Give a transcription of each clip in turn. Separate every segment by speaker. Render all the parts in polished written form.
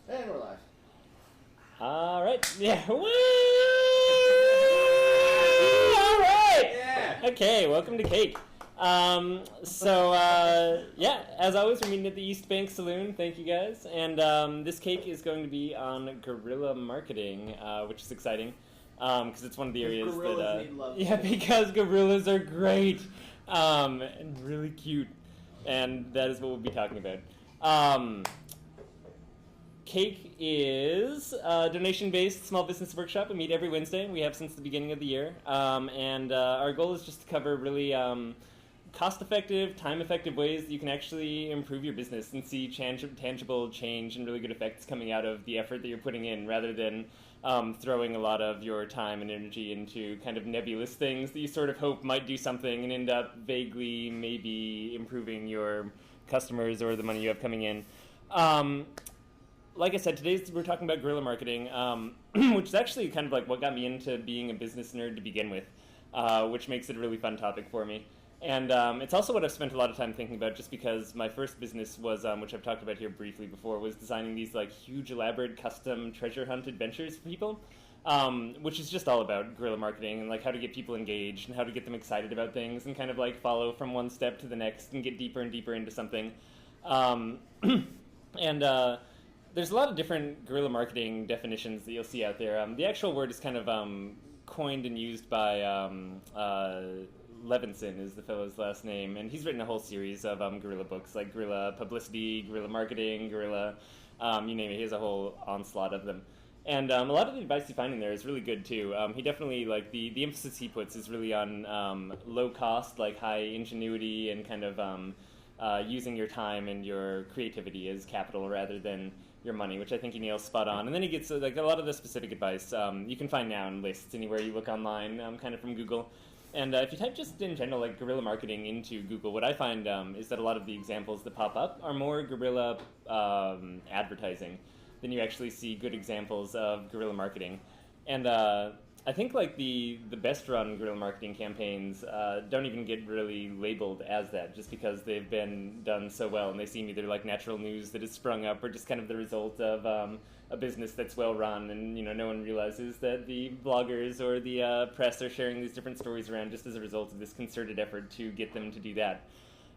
Speaker 1: And we're live.
Speaker 2: All right. Yeah. Woo! All right.
Speaker 1: Yeah.
Speaker 2: Okay. Welcome to Cake. Yeah. As always, we're meeting at the East Bank Saloon. Thank you guys. And this cake is going to be on guerrilla marketing, which is exciting because it's one of the areas
Speaker 1: gorillas need love.
Speaker 2: yeah, because gorillas are great and really cute, and that is what we'll be talking about. Cake is a donation-based small business workshop. We meet every Wednesday. We have since the beginning of the year. And our goal is just to cover really cost-effective, time-effective ways that you can actually improve your business and see tangible change and really good effects coming out of the effort that you're putting in, rather than throwing a lot of your time and energy into kind of nebulous things that you sort of hope might do something and end up vaguely maybe improving your customers or the money you have coming in. Like I said, today we're talking about guerrilla marketing, which is actually kind of like what got me into being a business nerd to begin with, which makes it a really fun topic for me. And it's also what I've spent a lot of time thinking about, just because my first business was, which I've talked about here briefly before, was designing these like huge, elaborate, custom treasure hunt adventures for people, which is just all about guerrilla marketing and like how to get people engaged and how to get them excited about things and kind of like follow from one step to the next and get deeper and deeper into something. There's a lot of different guerrilla marketing definitions that you'll see out there. The actual word is kind of coined and used by Levinson is the fellow's last name, and he's written a whole series of guerrilla books, like guerrilla publicity, guerrilla marketing, guerrilla, you name it. He has a whole onslaught of them. And a lot of the advice you find in there is really good too. He definitely, like, the emphasis he puts is really on low cost, like high ingenuity, and kind of using your time and your creativity as capital rather than your money, which I think he nails spot on. And then he gets like a lot of the specific advice you can find now in lists anywhere you look online, kind of from Google. And if you type just in general like guerrilla marketing into Google, what I find is that a lot of the examples that pop up are more guerrilla advertising than you actually see good examples of guerrilla marketing. And I think like the best run guerrilla marketing campaigns don't even get really labeled as that, just because they've been done so well and they seem either like natural news that has sprung up or just kind of the result of a business that's well run, and no one realizes that the bloggers or the press are sharing these different stories around just as a result of this concerted effort to get them to do that.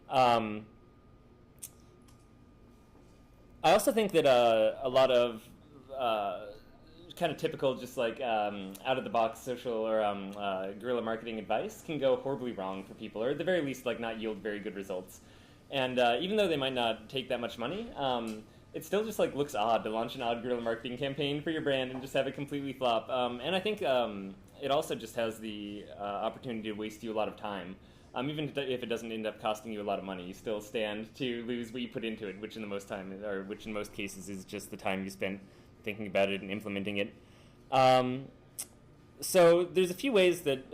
Speaker 2: I also think that a lot of kind of typical, just like out-of-the-box social or guerrilla marketing advice can go horribly wrong for people, or at the very least, like not yield very good results. And even though they might not take that much money, it still just like looks odd to launch an odd guerrilla marketing campaign for your brand and just have it completely flop. And I think it also just has the opportunity to waste you a lot of time. Even if it doesn't end up costing you a lot of money, you still stand to lose what you put into it, which in most cases is just the time you spent thinking about it and implementing it. So there's a few ways that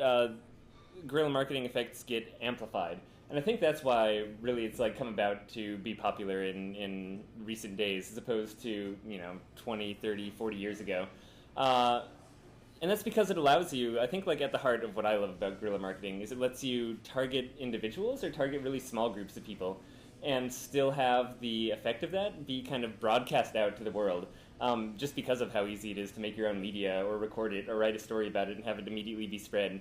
Speaker 2: guerrilla marketing effects get amplified. And I think that's why really it's like come about to be popular in recent days as opposed to 20, 30, 40 years ago. And that's because it allows you, I think like at the heart of what I love about guerrilla marketing is it lets you target individuals or target really small groups of people and still have the effect of that be kind of broadcast out to the world. Just because of how easy it is to make your own media or record it or write a story about it and have it immediately be spread.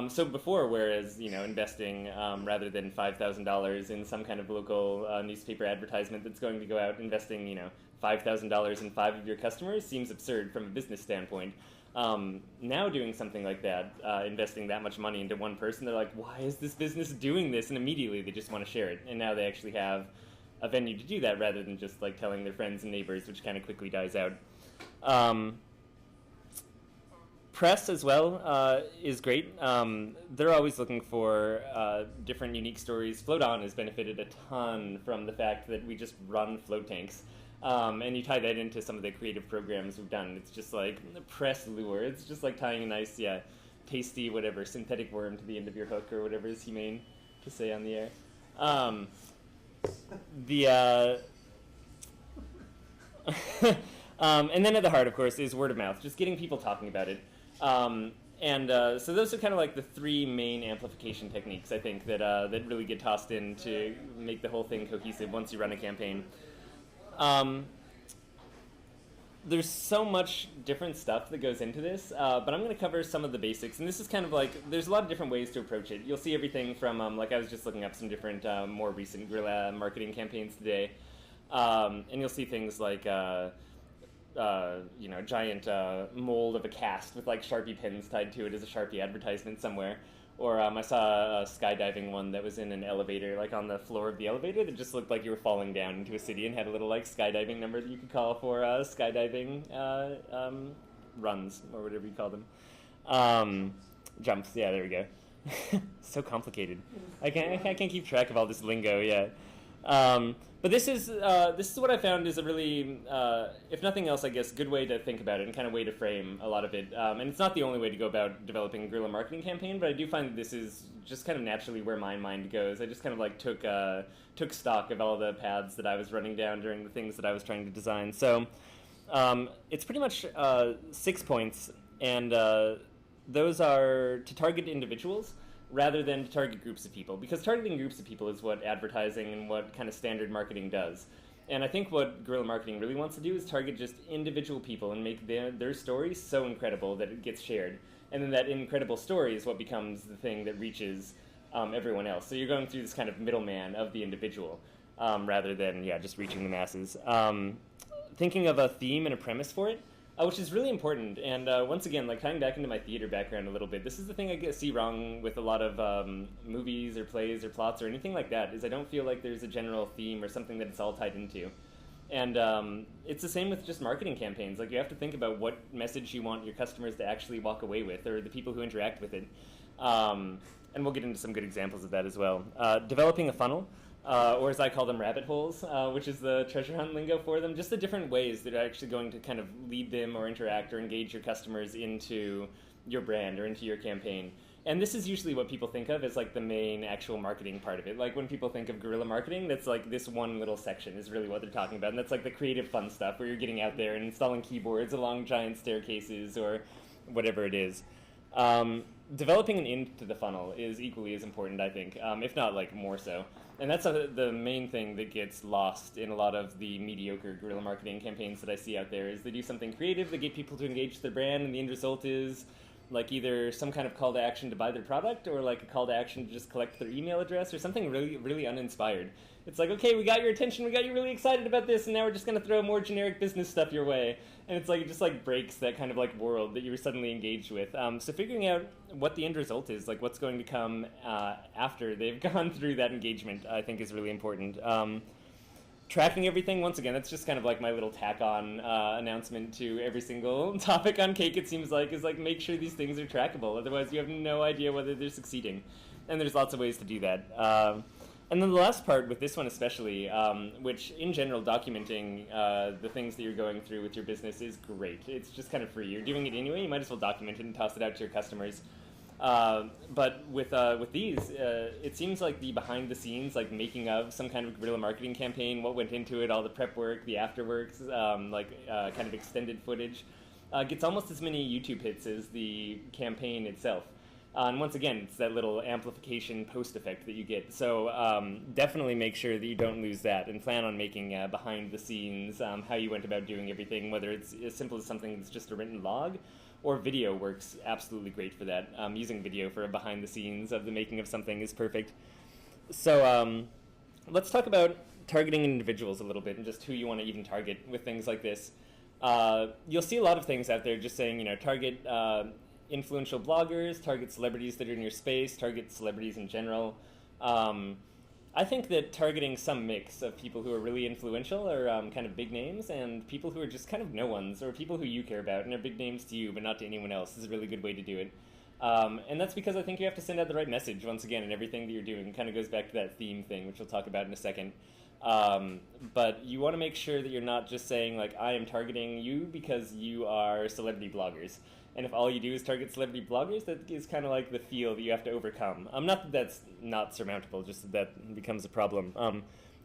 Speaker 2: So before, whereas investing rather than $5,000 in some kind of local newspaper advertisement that's going to go out, investing $5,000 in 5 of your customers seems absurd from a business standpoint. Now doing something like that, investing that much money into one person, they're like, why is this business doing this? And immediately they just want to share it. And now they actually have a venue to do that rather than just like telling their friends and neighbors, which kind of quickly dies out. Press as well is great. They're always looking for different unique stories. Float On has benefited a ton from the fact that we just run float tanks. And you tie that into some of the creative programs we've done. It's just like the press lure. It's just like tying a nice, tasty, whatever, synthetic worm to the end of your hook or whatever is humane to say on the air. And then at the heart, of course, is word of mouth, just getting people talking about it. So those are kind of like the 3 main amplification techniques, I think, that really get tossed in to make the whole thing cohesive once you run a campaign. there's so much different stuff that goes into this, but I'm going to cover some of the basics. And this is kind of like, there's a lot of different ways to approach it. You'll see everything from, like I was just looking up some different, more recent guerrilla marketing campaigns today. And you'll see things like, giant mold of a cast with like Sharpie pins tied to it as a Sharpie advertisement somewhere. Or I saw a skydiving one that was in an elevator, like on the floor of the elevator, that just looked like you were falling down into a city and had a little like skydiving number that you could call for skydiving runs, or whatever you call them. Jumps, yeah, there we go. So complicated. I can't keep track of all this lingo, yeah. But this is what I found is a really, if nothing else, I guess, good way to think about it and kind of way to frame a lot of it. And it's not the only way to go about developing a guerrilla marketing campaign, but I do find that this is just kind of naturally where my mind goes. I just kind of like took stock of all the paths that I was running down during the things that I was trying to design. So it's pretty much 6 points, and those are to target individuals rather than to target groups of people, because targeting groups of people is what advertising and what kind of standard marketing does. And I think what guerrilla marketing really wants to do is target just individual people and make their stories so incredible that it gets shared. And then that incredible story is what becomes the thing that reaches everyone else. So you're going through this kind of middleman of the individual rather than, just reaching the masses. Thinking of a theme and a premise for it, which is really important. And once again, like tying back into my theater background a little bit, this is the thing I see wrong with a lot of movies or plays or plots or anything like that, is I don't feel like there's a general theme or something that it's all tied into. And it's the same with just marketing campaigns. Like you have to think about what message you want your customers to actually walk away with, or the people who interact with it. And we'll get into some good examples of that as well. Developing a funnel. Or as I call them, rabbit holes, which is the treasure hunt lingo for them. Just the different ways that are actually going to kind of lead them or interact or engage your customers into your brand or into your campaign. And this is usually what people think of as like the main actual marketing part of it. Like when people think of guerrilla marketing, that's like this one little section is really what they're talking about. And that's like the creative fun stuff where you're getting out there and installing keyboards along giant staircases or whatever it is. Developing an end to the funnel is equally as important, I think, if not like more so. And that's the main thing that gets lost in a lot of the mediocre guerrilla marketing campaigns that I see out there, is they do something creative, they get people to engage their brand, and the end result is like either some kind of call to action to buy their product, or like a call to action to just collect their email address, or something really, really uninspired. It's like, okay, we got your attention, we got you really excited about this, and now we're just going to throw more generic business stuff your way. And it's like, it just like breaks that kind of like world that you were suddenly engaged with. So figuring out what the end result is, like what's going to come after they've gone through that engagement, I think is really important. Tracking everything, once again, that's just kind of like my little tack-on announcement to every single topic on Cake, it seems like, is like make sure these things are trackable. Otherwise, you have no idea whether they're succeeding. And there's lots of ways to do that. And then the last part with this one especially, which in general documenting the things that you're going through with your business is great. It's just kind of free. You're doing it anyway, you might as well document it and toss it out to your customers. But with these, it seems like the behind the scenes, like making of some kind of guerrilla marketing campaign, what went into it, all the prep work, the afterworks, kind of extended footage, gets almost as many YouTube hits as the campaign itself. And once again, it's that little amplification post effect that you get. So definitely make sure that you don't lose that, and plan on making behind the scenes how you went about doing everything, whether it's as simple as something that's just a written log, or video works absolutely great for that. Using video for a behind the scenes of the making of something is perfect. So let's talk about targeting individuals a little bit, and just who you want to even target with things like this. You'll see a lot of things out there just saying, target influential bloggers, target celebrities that are in your space, target celebrities in general. I think that targeting some mix of people who are really influential or kind of big names, and people who are just kind of no ones, or people who you care about and are big names to you but not to anyone else, is a really good way to do it. And that's because I think you have to send out the right message, once again, in everything that you're doing. It kind of goes back to that theme thing, which we'll talk about in a second. But you want to make sure that you're not just saying, like, I am targeting you because you are celebrity bloggers. And if all you do is target celebrity bloggers, that is kind of like the feel that you have to overcome. Not that that's not surmountable, just that becomes a problem.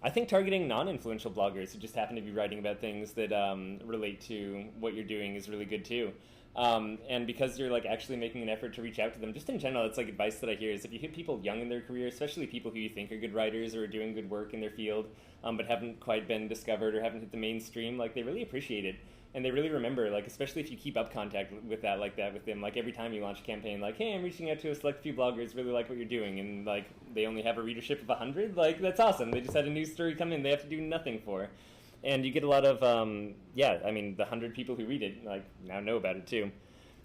Speaker 2: I think targeting non-influential bloggers who just happen to be writing about things that relate to what you're doing is really good too. And because you're like actually making an effort to reach out to them, just in general, it's like advice that I hear is if you hit people young in their career, especially people who you think are good writers or are doing good work in their field, but haven't quite been discovered or haven't hit the mainstream, like they really appreciate it. And they really remember, like, especially if you keep up contact with that with them, like every time you launch a campaign, like, hey, I'm reaching out to a select few bloggers, really like what you're doing, and like they only have a readership of 100, like that's awesome. They just had a news story come in, they have to do nothing for. And you get a lot of, the 100 people who read it, like, now know about it too.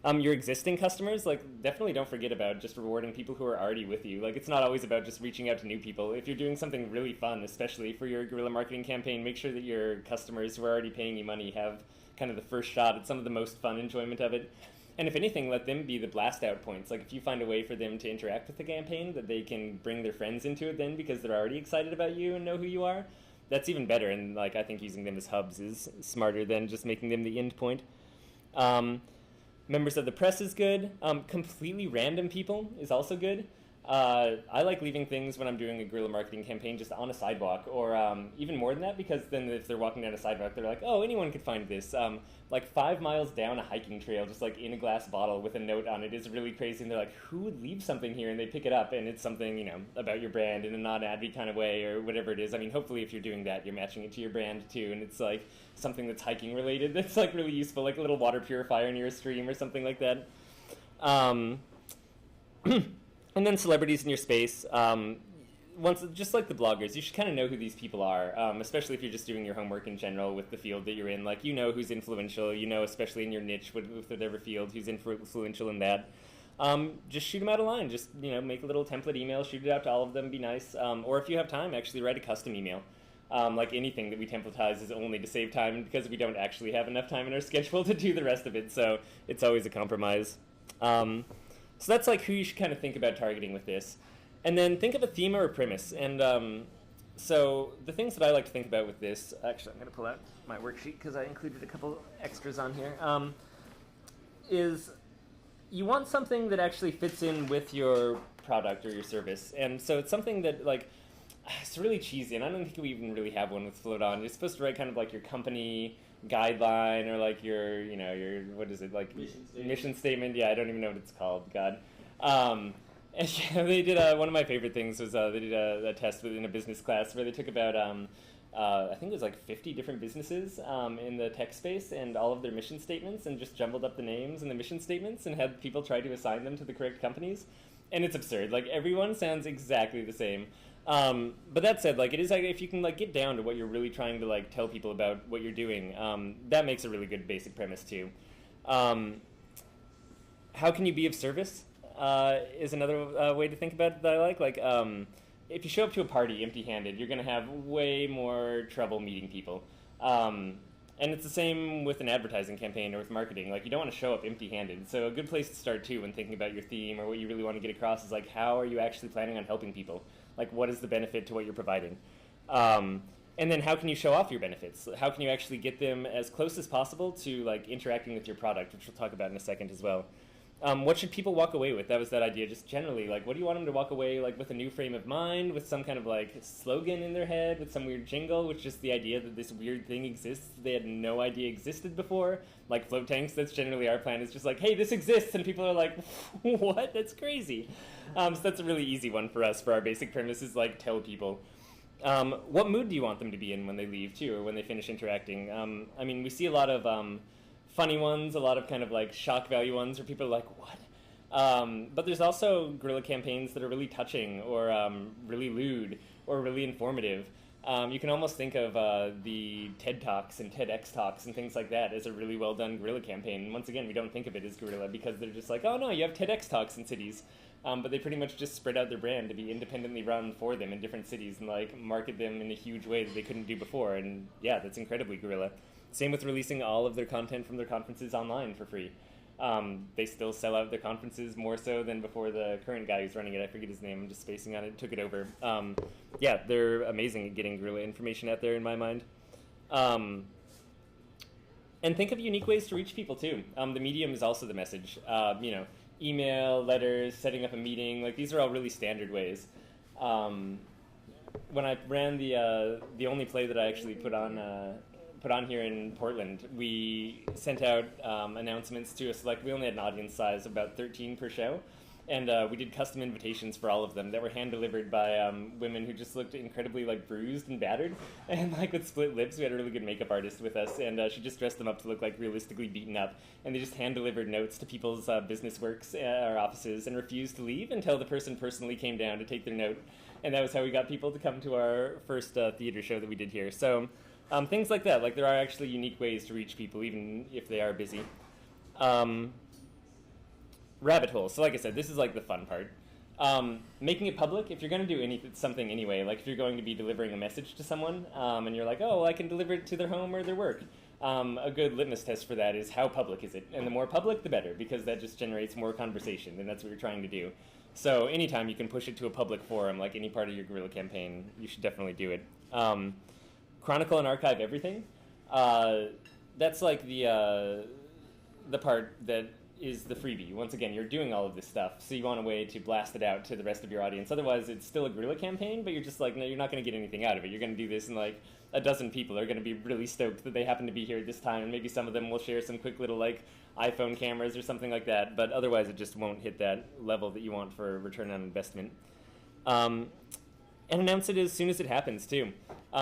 Speaker 2: Your existing customers, like, definitely don't forget about just rewarding people who are already with you. Like, it's not always about just reaching out to new people. If you're doing something really fun, especially for your guerrilla marketing campaign, make sure that your customers who are already paying you money have kind of the first shot at some of the most fun enjoyment of it. And if anything, let them be the blast out points. Like, if you find a way for them to interact with the campaign, that they can bring their friends into it then because they're already excited about you and know who you are, that's even better. And like, I think using them as hubs is smarter than just making them the end point. Members of the press is good. Completely random people is also good. I like leaving things when I'm doing a guerrilla marketing campaign just on a sidewalk, or even more than that, because then if they're walking down a sidewalk, they're like, oh, anyone could find this. Like 5 miles down a hiking trail, just like in a glass bottle with a note on it is really crazy. And they're like, who would leave something here? And they pick it up, and it's something, you know, about your brand in a non-advy kind of way, or whatever it is. I mean, hopefully if you're doing that, you're matching it to your brand too, and it's like something that's hiking related that's like really useful, like a little water purifier near a stream or something like that. And then celebrities in your space. Just like the bloggers, you should kind of know who these people are, especially if you're just doing your homework in general with the field that you're in. Like, you know who's influential, you know, especially in your niche with whatever field, who's influential in that. Just shoot them out a line. Just, you know, make a little template email, shoot it out to all of them, be nice. Or if you have time, actually write a custom email. Like anything that we templatize is only to save time, because we don't actually have enough time in our schedule to do the rest of it, so it's always a compromise. So that's like who you should kind of think about targeting with this. And then think of a theme or a premise. And so the things that I like to think about with this, actually I'm going to pull out my worksheet because I included a couple extras on here, is you want something that actually fits in with your product or your service. And so it's something that, like, it's really cheesy, and I don't think we even really have one with Float On. You're supposed to write kind of like your company guideline, or like your, you know, your, what is it, like mission statement. Yeah, I don't even know what it's called. God. And yeah, they did one of my favorite things was they did a test within a business class where they took about I think it was like 50 different businesses in the tech space and all of their mission statements, and just jumbled up the names and the mission statements and had people try to assign them to the correct companies. And it's absurd. Like, everyone sounds exactly the same. But that said, like, it is, like, if you can, like, get down to what you're really trying to, like, tell people about what you're doing, that makes a really good basic premise too. How can you be of service is another way to think about it that I like. Like, if you show up to a party empty-handed, you're going to have way more trouble meeting people. And it's the same with an advertising campaign or with marketing. Like, you don't want to show up empty-handed. So a good place to start, too, when thinking about your theme or what you really want to get across is, like, how are you actually planning on helping people? Like, what is the benefit to what you're providing? And then how can you show off your benefits? How can you actually get them as close as possible to, like, interacting with your product, which we'll talk about in a second as well. What should people walk away with? That was that idea, just generally. Like, what do you want them to walk away, like, with a new frame of mind, with some kind of, like, slogan in their head, with some weird jingle, with just the idea that this weird thing exists they had no idea existed before? Like float tanks, that's generally our plan. It's just like, hey, this exists, and people are like, what? That's crazy. So that's a really easy one for us, for our basic premise is, like, tell people. What mood do you want them to be in when they leave, too, or when they finish interacting? I mean, we see a lot of funny ones, a lot of kind of like shock value ones where people are like, what? But there's also guerrilla campaigns that are really touching, or really lewd, or really informative. You can almost think of the TED Talks and TEDx Talks and things like that as a really well done guerrilla campaign. And once again, we don't think of it as guerrilla because they're just like, oh no, you have TEDx Talks in cities. But they pretty much just spread out their brand to be independently run for them in different cities and, like, market them in a huge way that they couldn't do before. And yeah, that's incredibly guerrilla. Same with releasing all of their content from their conferences online for free. They still sell out their conferences more so than before the current guy who's running it. I forget his name. I'm just spacing on it. Took it over. Yeah, they're amazing at getting guerrilla information out there in my mind. And think of unique ways to reach people too. The medium is also the message. You know, email, letters, setting up a meeting. Like, these are all really standard ways. When I ran the only play that I actually put on put on here in Portland, we sent out announcements to a select. We only had an audience size of about 13 per show, and we did custom invitations for all of them that were hand delivered by women who just looked incredibly like bruised and battered, and like with split lips. We had a really good makeup artist with us, and she just dressed them up to look like realistically beaten up. And they just hand delivered notes to people's business works or offices, and refused to leave until the person personally came down to take their note. And that was how we got people to come to our first theater show that we did here. So things like that. Like there are actually unique ways to reach people, even if they are busy. Rabbit holes. So like I said, this is like the fun part. Making it public, if you're going to do something anyway, like if you're going to be delivering a message to someone, and you're like, oh, well, I can deliver it to their home or their work. A good litmus test for that is how public is it? And the more public, the better, because that just generates more conversation, and that's what you're trying to do. So anytime you can push it to a public forum, like any part of your guerrilla campaign, you should definitely do it. Chronicle and archive everything. That's like the part that is the freebie. Once again, you're doing all of this stuff, so you want a way to blast it out to the rest of your audience. Otherwise, it's still a guerrilla campaign, but you're just like, no, you're not going to get anything out of it. You're going to do this, and like a dozen people are going to be really stoked that they happen to be here at this time, and maybe some of them will share some quick little like iPhone cameras or something like that, but otherwise it just won't hit that level that you want for return on investment. And announce it as soon as it happens, too.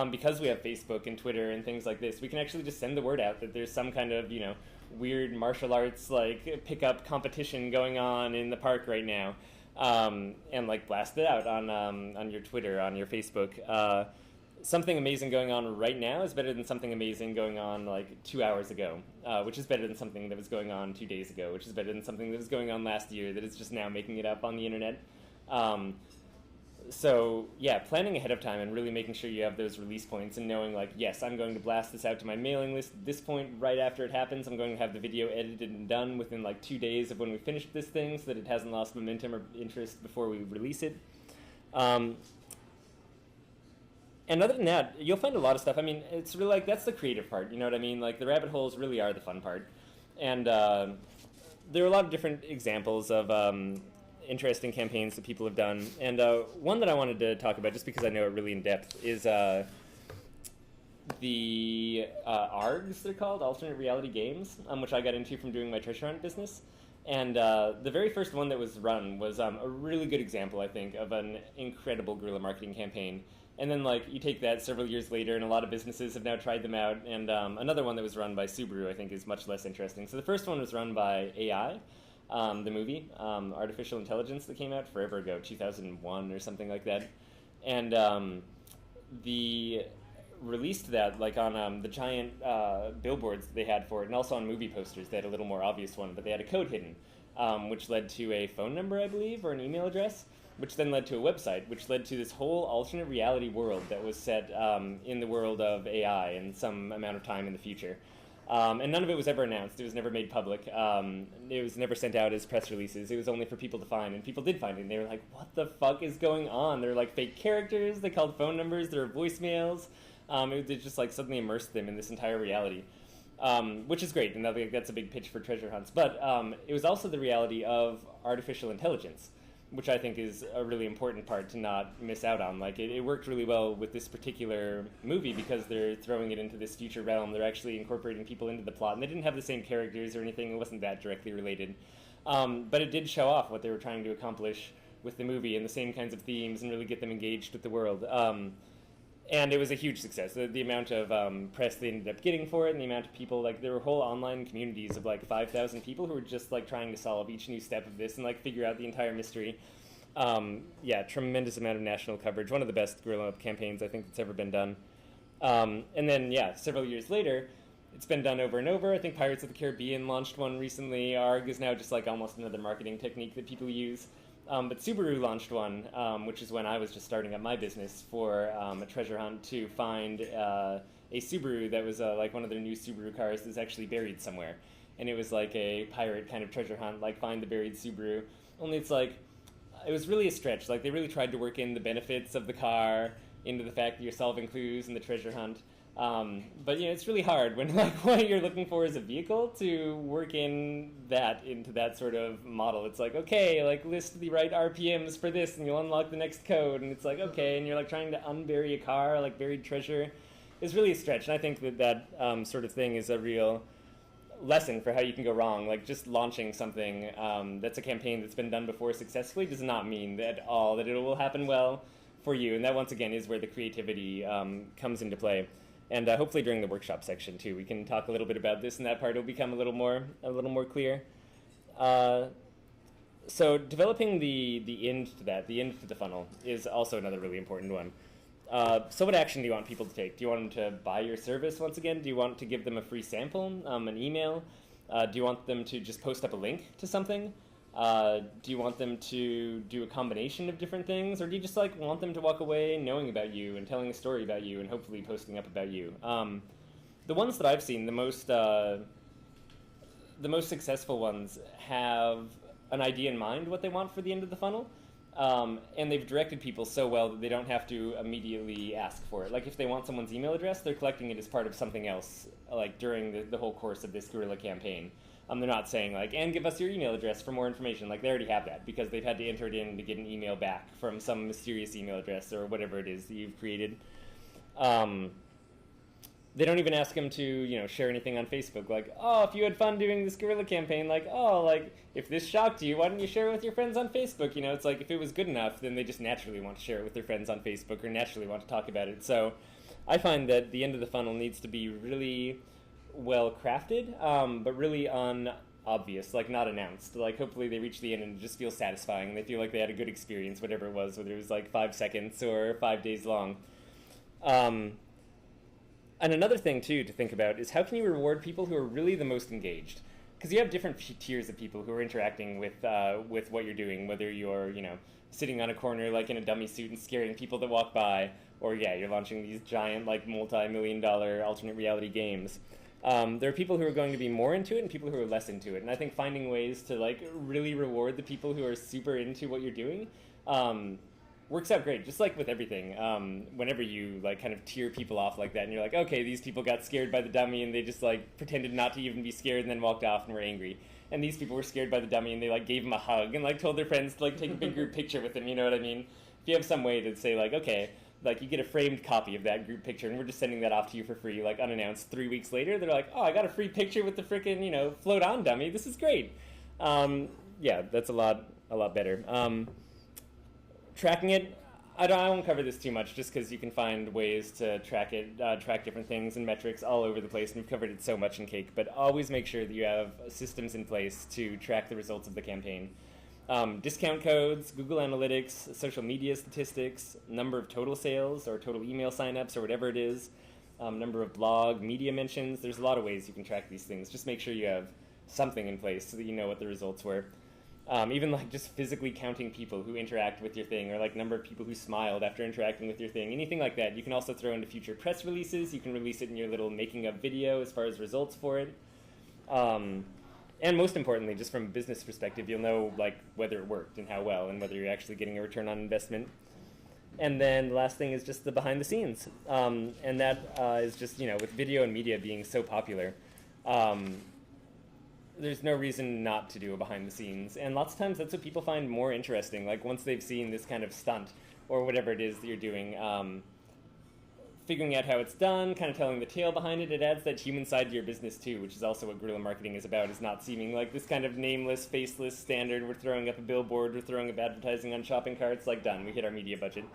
Speaker 2: Because we have Facebook and Twitter and things like this, we can actually just send the word out that there's some kind of, weird martial arts, like, pickup competition going on in the park right now. And, like, blast it out on your Twitter, on your Facebook. Something amazing going on right now is better than something amazing going on, like, 2 hours ago, which is better than something that was going on 2 days ago, which is better than something that was going on last year that is just now making it up on the internet. So, yeah, planning ahead of time and really making sure you have those release points and knowing, like, yes, I'm going to blast this out to my mailing list at this point right after it happens. I'm going to have the video edited and done within, like, 2 days of when we finish this thing so that it hasn't lost momentum or interest before we release it. And other than that, you'll find a lot of stuff. I mean, it's really, like, that's the creative part, you know what I mean? Like, the rabbit holes really are the fun part. And there are a lot of different examples of interesting campaigns that people have done. And one that I wanted to talk about, just because I know it really in depth, is the ARGs, they're called, alternate reality games, which I got into from doing my treasure hunt business. And the very first one that was run was a really good example, I think, of an incredible guerrilla marketing campaign. And then, like, you take that several years later, and a lot of businesses have now tried them out. And another one that was run by Subaru, I think, is much less interesting. So the first one was run by AI, the movie, artificial intelligence, that came out forever ago, 2001 or something like that. And the released that, like, on the giant billboards that they had for it, and also on movie posters. They had a little more obvious one, but they had a code hidden, which led to a phone number, I believe, or an email address, which then led to a website, which led to this whole alternate reality world that was set in the world of AI in some amount of time in the future. And none of it was ever announced. It was never made public. It was never sent out as press releases. It was only for people to find, and people did find it, and they were like, what the fuck is going on? They're like fake characters, they called phone numbers, there were voicemails. It just like suddenly immersed them in this entire reality. Which is great, and that's a big pitch for treasure hunts. But it was also the reality of artificial intelligence, which I think is a really important part to not miss out on. Like, it worked really well with this particular movie because they're throwing it into this future realm. They're actually incorporating people into the plot, and they didn't have the same characters or anything. It wasn't that directly related. But it did show off what they were trying to accomplish with the movie and the same kinds of themes and really get them engaged with the world. And it was a huge success. The amount of press they ended up getting for it, and the amount of people, like, there were whole online communities of like 5,000 people who were just like trying to solve each new step of this and like figure out the entire mystery. Yeah, tremendous amount of national coverage. One of the best guerrilla campaigns I think that's ever been done. And then, yeah, several years later, it's been done over and over. I think Pirates of the Caribbean launched one recently. ARG is now just like almost another marketing technique that people use. But Subaru launched one, which is when I was just starting up my business for a treasure hunt to find a Subaru that was like one of their new Subaru cars that's actually buried somewhere. And it was like a pirate kind of treasure hunt, like find the buried Subaru. Only it's like, it was really a stretch. Like, they really tried to work in the benefits of the car into the fact that you're solving clues in the treasure hunt. But, you know, it's really hard when, like, what you're looking for is a vehicle to work in that into that sort of model. It's like, okay, like, list the right RPMs for this, and you'll unlock the next code. And it's like, okay, and you're, like, trying to unbury a car, like, buried treasure. is really a stretch. And I think that sort of thing is a real lesson for how you can go wrong. Like just launching something that's a campaign that's been done before successfully does not mean at all that it will happen well for you. And that once again is where the creativity comes into play. And hopefully during the workshop section too, we can talk a little bit about this, and that part will become a little more clear. So developing the end to that, the end to the funnel, is also another really important one. So what action do you want people to take? Do you want them to buy your service once again? Do you want to give them a free sample, an email? Do you want them to just post up a link to something? Do you want them to do a combination of different things? Or do you just like want them to walk away knowing about you and telling a story about you and hopefully posting up about you? The ones that I've seen, the most successful ones have an idea in mind what they want for the end of the funnel. And they've directed people so well that they don't have to immediately ask for it. Like if they want someone's email address, they're collecting it as part of something else, like during the whole course of this guerrilla campaign. They're not saying like, and give us your email address for more information. Like they already have that because they've had to enter it in to get an email back from some mysterious email address or whatever it is that you've created. They don't even ask them to, share anything on Facebook. Like, oh, if you had fun doing this guerrilla campaign, like, oh, like, if this shocked you, why don't you share it with your friends on Facebook? It's like, if it was good enough, then they just naturally want to share it with their friends on Facebook or naturally want to talk about it. So I find that the end of the funnel needs to be really well crafted, but really unobvious, like not announced. Like hopefully they reach the end and it just feels satisfying. They feel like they had a good experience, whatever it was, whether it was like 5 seconds or 5 days long. And another thing, too, to think about is how can you reward people who are really the most engaged? Because you have different tiers of people who are interacting with what you're doing, whether you're, sitting on a corner like in a dummy suit and scaring people that walk by, or, you're launching these giant, like, multi-million-dollar alternate reality games. There are people who are going to be more into it and people who are less into it. And I think finding ways to, like, really reward the people who are super into what you're doing works out great, just like with everything. Whenever you like kind of tier people off like that and you're like, okay, these people got scared by the dummy and they just like pretended not to even be scared and then walked off and were angry. And these people were scared by the dummy and they like gave him a hug and like told their friends to like take a big group picture with him, you know what I mean? If you have some way to say like, okay, like you get a framed copy of that group picture and we're just sending that off to you for free, like unannounced 3 weeks later, they're like, oh, I got a free picture with the frickin', float on dummy, this is great. That's a lot better. Tracking it, I won't cover this too much just because you can find ways to track different things and metrics all over the place, and we've covered it so much in Cake, but always make sure that you have systems in place to track the results of the campaign. Discount codes, Google Analytics, social media statistics, number of total sales or total email signups or whatever it is, number of blog, media mentions. There's a lot of ways you can track these things. Just make sure you have something in place so that you know what the results were. Even like just physically counting people who interact with your thing or like number of people who smiled after interacting with your thing, anything like that. You can also throw into future press releases. You can release it in your little making of video as far as results for it. And most importantly, just from a business perspective, you'll know like whether it worked and how well and whether you're actually getting a return on investment. And then the last thing is just the behind the scenes. And that is just, with video and media being so popular, there's no reason not to do a behind the scenes. And lots of times that's what people find more interesting. Like once they've seen this kind of stunt or whatever it is that you're doing, figuring out how it's done, kind of telling the tale behind it, it adds that human side to your business too, which is also what guerrilla marketing is about, is not seeming like this kind of nameless, faceless standard. We're throwing up a billboard, we're throwing up advertising on shopping carts, like done, we hit our media budget.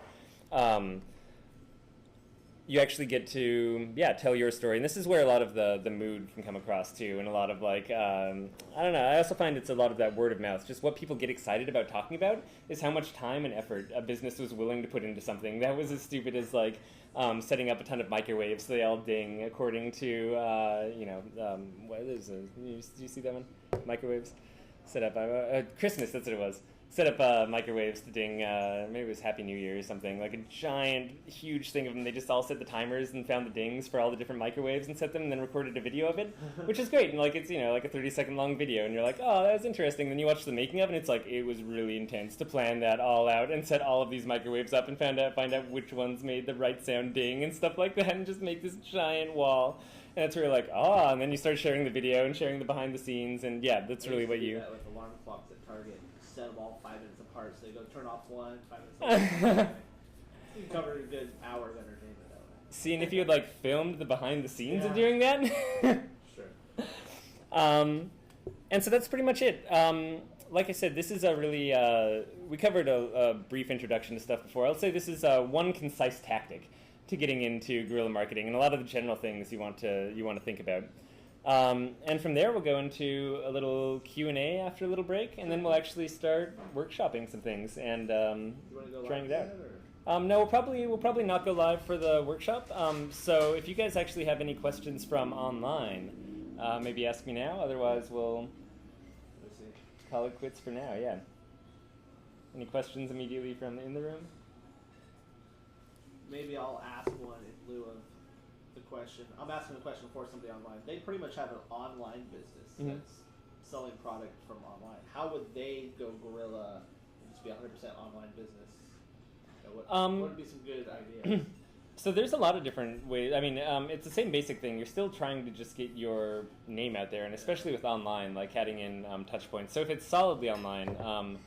Speaker 2: You actually get to, tell your story. And this is where a lot of the mood can come across too, and a lot of like, I don't know, I also find it's a lot of that word of mouth. Just what people get excited about talking about is how much time and effort a business was willing to put into something. That was as stupid as like setting up a ton of microwaves so they all ding according to, what is it? Do you see that one? Microwaves? Set up, Christmas, that's what it was. Set up microwaves to ding, maybe it was Happy New Year or something, like a giant, huge thing of them. They just all set the timers and found the dings for all the different microwaves and set them and then recorded a video of it, which is great. And like it's, like a 30-second long video and you're like, oh, that was interesting. Then you watch the making of it and it's like, it was really intense to plan that all out and set all of these microwaves up and find out which ones made the right sound ding and stuff like that and just make this giant wall. And that's where you're like, oh, and then you start sharing the video and sharing the behind the scenes, and that's really what you...
Speaker 1: That with alarm clocks at Target, set them all 5 minutes apart, so they go turn off one, 5 minutes later. You cover a good hour of entertainment that way.
Speaker 2: seeing if you had like filmed the behind the scenes of
Speaker 1: Yeah.
Speaker 2: doing that.
Speaker 1: Sure.
Speaker 2: And so that's pretty much it. Like I said, this is a really, we covered a brief introduction to stuff before. I'll say this is one concise tactic to getting into guerrilla marketing and a lot of the general things you want to think about. And from there, we'll go into a little Q&A after a little break, and then we'll actually start workshopping some things and
Speaker 1: You want to go
Speaker 2: trying it
Speaker 1: live
Speaker 2: out.
Speaker 1: with that, or?
Speaker 2: No, we'll probably not go live for the workshop. So if you guys actually have any questions from online, maybe ask me now. Otherwise, we'll
Speaker 1: Let's see.
Speaker 2: call it quits for now. Yeah. Any questions immediately from in the room?
Speaker 1: Maybe I'll ask one in lieu of the question. I'm asking a question for somebody online. They pretty much have an online business that's selling product from online. How would they go guerrilla and just be 100% online business? What would be some good ideas?
Speaker 2: So there's a lot of different ways. I mean, it's the same basic thing. You're still trying to just get your name out there, and especially with online, like adding in touch points. So if it's solidly online,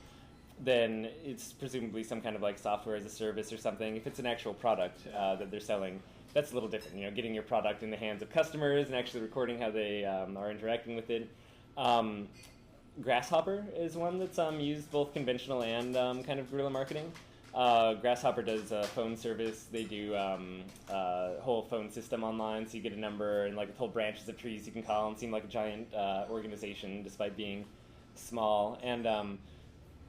Speaker 2: then it's presumably some kind of like software as a service or something. If it's an actual product that they're selling, that's a little different. You know, getting your product in the hands of customers and actually recording how they are interacting with it. Grasshopper is one that's used both conventional and kind of guerrilla marketing. Grasshopper does a phone service. They do a whole phone system online, so you get a number and like whole branches of trees you can call and seem like a giant organization despite being small. And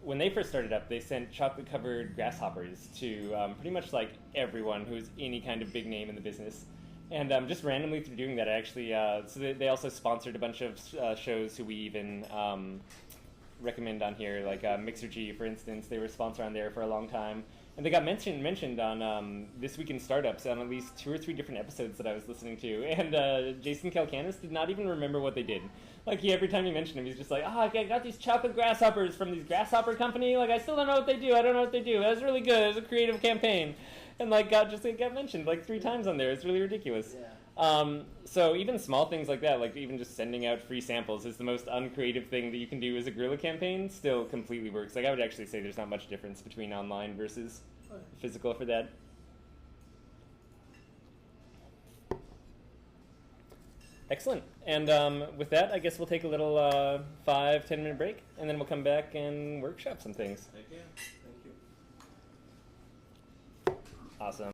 Speaker 2: when they first started up, they sent chocolate-covered grasshoppers to pretty much like everyone who's any kind of big name in the business. And just randomly through doing that, actually, so they also sponsored a bunch of shows who we even recommend on here, like Mixergy, for instance. They were a sponsor on there for a long time. And they got mentioned on This Week in Startups on at least 2 or 3 different episodes that I was listening to. And Jason Kalkanis did not even remember what they did. Like, every time you mentioned him, he's just like, I got these chocolate grasshoppers from these grasshopper company. Like, I still don't know what they do. I don't know what they do. That was really good. It was a creative campaign. And, like, got mentioned, like, 3 times on there. It's really ridiculous.
Speaker 1: Yeah.
Speaker 2: So even small things like that, like even just sending out free samples is the most uncreative thing that you can do as a guerrilla campaign, still completely works. Like, I would actually say there's not much difference between online versus physical for that. Excellent. And with that, I guess we'll take a little 5-10 minute break, and then we'll come back and workshop some things.
Speaker 1: Thank you.
Speaker 2: Awesome.